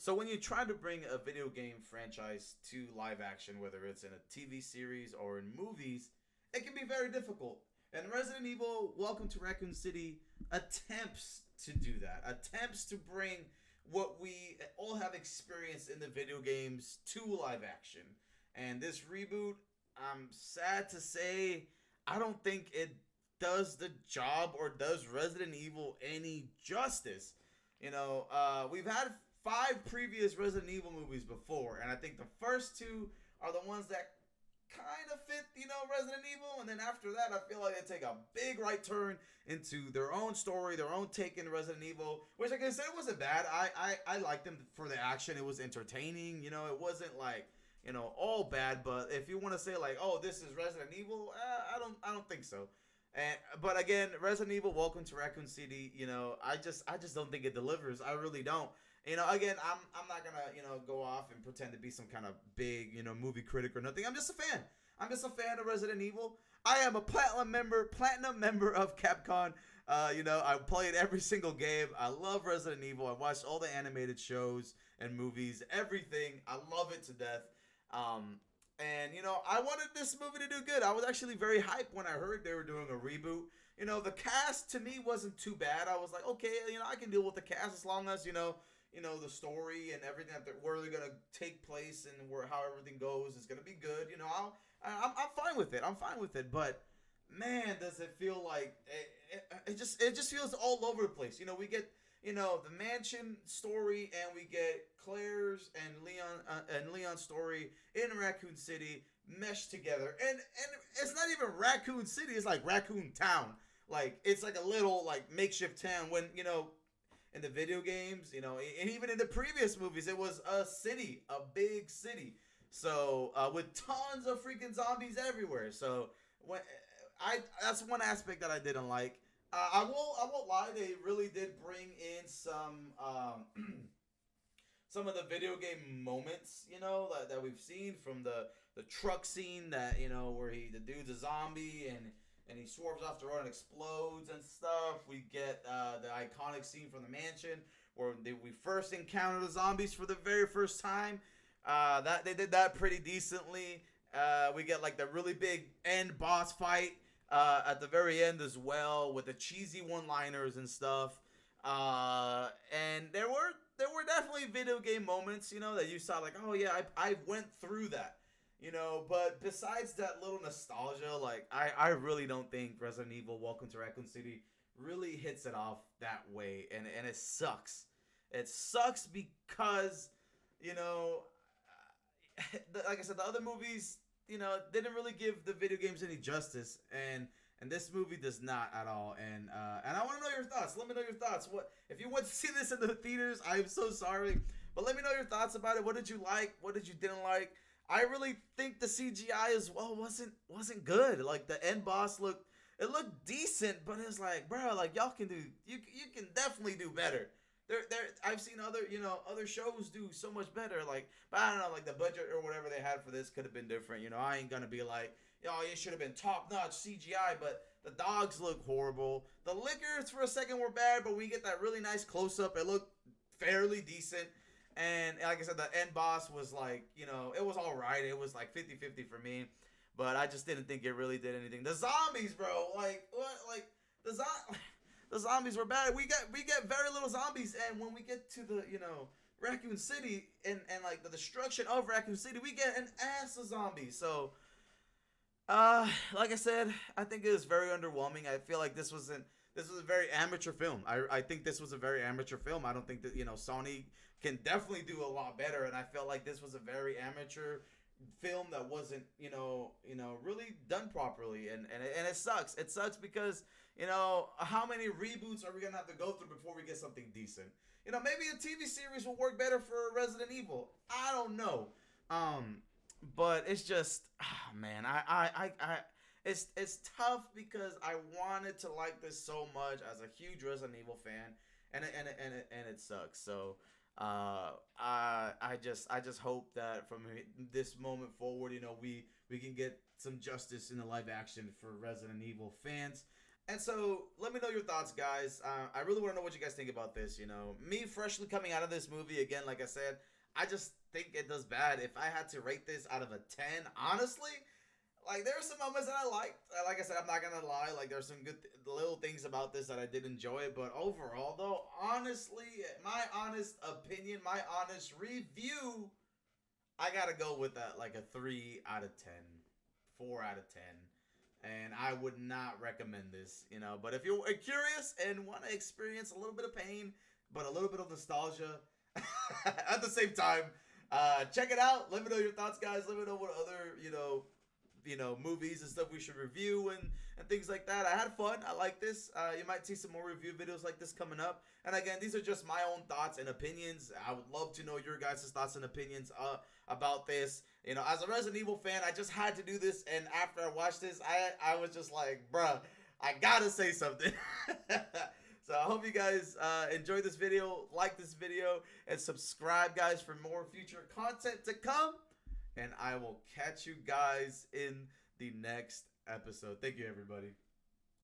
So when you try to bring a video game franchise to live action, whether it's in a TV series or in movies, it can be very difficult. And Resident Evil Welcome to Raccoon City attempts to do that. Attempts to bring what we all have experienced in the video games to live action. And this reboot, I'm sad to say, I don't think it does the job or does Resident Evil any justice. We've had five previous Resident Evil movies before, and I think the first two are the ones that kind of fit, Resident Evil, and then after that, I feel like they take a big right turn into their own story, their own take in Resident Evil, which I can say wasn't bad. I liked them for the action. It was entertaining. It wasn't like all bad. But if you want to say like, oh, this is Resident Evil, I don't think so. But again, Resident Evil Welcome to Raccoon City, I just don't think it delivers. I really don't. Again, I'm not gonna go off and pretend to be some kind of big movie critic or nothing. I'm just a fan. I'm just a fan of Resident Evil. I am a platinum member of Capcom. I played every single game. I love Resident Evil. I watched all the animated shows and movies, everything. I love it to death. I wanted this movie to do good. I was actually very hyped when I heard they were doing a reboot. The cast to me wasn't too bad. I was like, okay, I can deal with the cast as long as the story and everything where they're gonna take place and how everything goes is gonna be good. I'm fine with it. I'm fine with it. But man, does it feel like it just feels all over the place. We get the mansion story, and we get Claire's and Leon's story in Raccoon City meshed together, and it's not even Raccoon City. It's like Raccoon Town. Like it's like a little like makeshift town when in the video games, and even in the previous movies, it was a city, a big city. So with tons of freaking zombies everywhere. So that's one aspect that I didn't like. I won't lie, they really did bring in some of the video game moments, that we've seen from the truck scene that where the dude's a zombie and he swerves off the road and explodes and stuff. We get the iconic scene from the mansion where we first encounter the zombies for the very first time. That they did that pretty decently. We get like the really big end boss fight at the very end as well with the cheesy one-liners and stuff. And there were definitely video game moments, that you saw like, oh yeah, I went through that. But besides that little nostalgia, like I really don't think Resident Evil Welcome to Raccoon City really hits it off that way, and it sucks. It sucks because like I said, the other movies didn't really give the video games any justice, and this movie does not at all. And I want to know your thoughts. Let me know your thoughts. What if you went to see this in the theaters? I'm so sorry, but let me know your thoughts about it. What did you like? What did you didn't like? I really think the CGI as well wasn't good. Like the end boss looked decent, but it's like, bro, like y'all can do you can definitely do better. There I've seen other shows do so much better. Like, but I don't know, like the budget or whatever they had for this could have been different. I ain't gonna be like, it should have been top notch CGI, but the dogs look horrible. The liquors for a second were bad, but we get that really nice close up. It looked fairly decent. And like I said, the end boss was like, it was all right. It was like 50-50 for me. But I just didn't think it really did anything. The zombies, bro. Like, what? Like, the zombies were bad. We get very little zombies. And when we get to the, Raccoon City and like the destruction of Raccoon City, we get an ass of zombies. So, like I said, I think it was very underwhelming. I feel like this was a very amateur film. I think this was a very amateur film. I don't think that, Sony can definitely do a lot better. And I felt like this was a very amateur film that wasn't, really done properly. And it sucks. It sucks because, how many reboots are we going to have to go through before we get something decent? Maybe a TV series will work better for Resident Evil. I don't know. But it's just, man, it's tough because I wanted to like this so much as a huge Resident Evil fan, and it sucks. So I just hope that from this moment forward, we can get some justice in the live action for Resident Evil fans. And so, let me know your thoughts, guys. I really want to know what you guys think about this. You know, me freshly coming out of this movie again, like I said, I just think it does bad. If I had to rate this out of a 10, honestly, like there are some moments that I liked. Like I said, I'm not gonna lie. Like there's some good little things about this that I did enjoy. But overall, though, honestly, my honest opinion, my honest review, I gotta go with that like a 3 out of 10, 4 out of 10. And I would not recommend this, you know. But if you're curious and want to experience a little bit of pain, but a little bit of nostalgia at the same time, check it out. Let me know your thoughts, guys. Let me know what other, movies and stuff we should review and things like that. I had fun. I like this. You might see some more review videos like this coming up. And again, these are just my own thoughts and opinions. I would love to know your guys' thoughts and opinions about this. You know, as a Resident Evil fan, I just had to do this. And after I watched this, I was just like, bruh, I gotta say something. So I hope you guys enjoy this video, like this video, and subscribe, guys, for more future content to come. And I will catch you guys in the next episode. Thank you, everybody.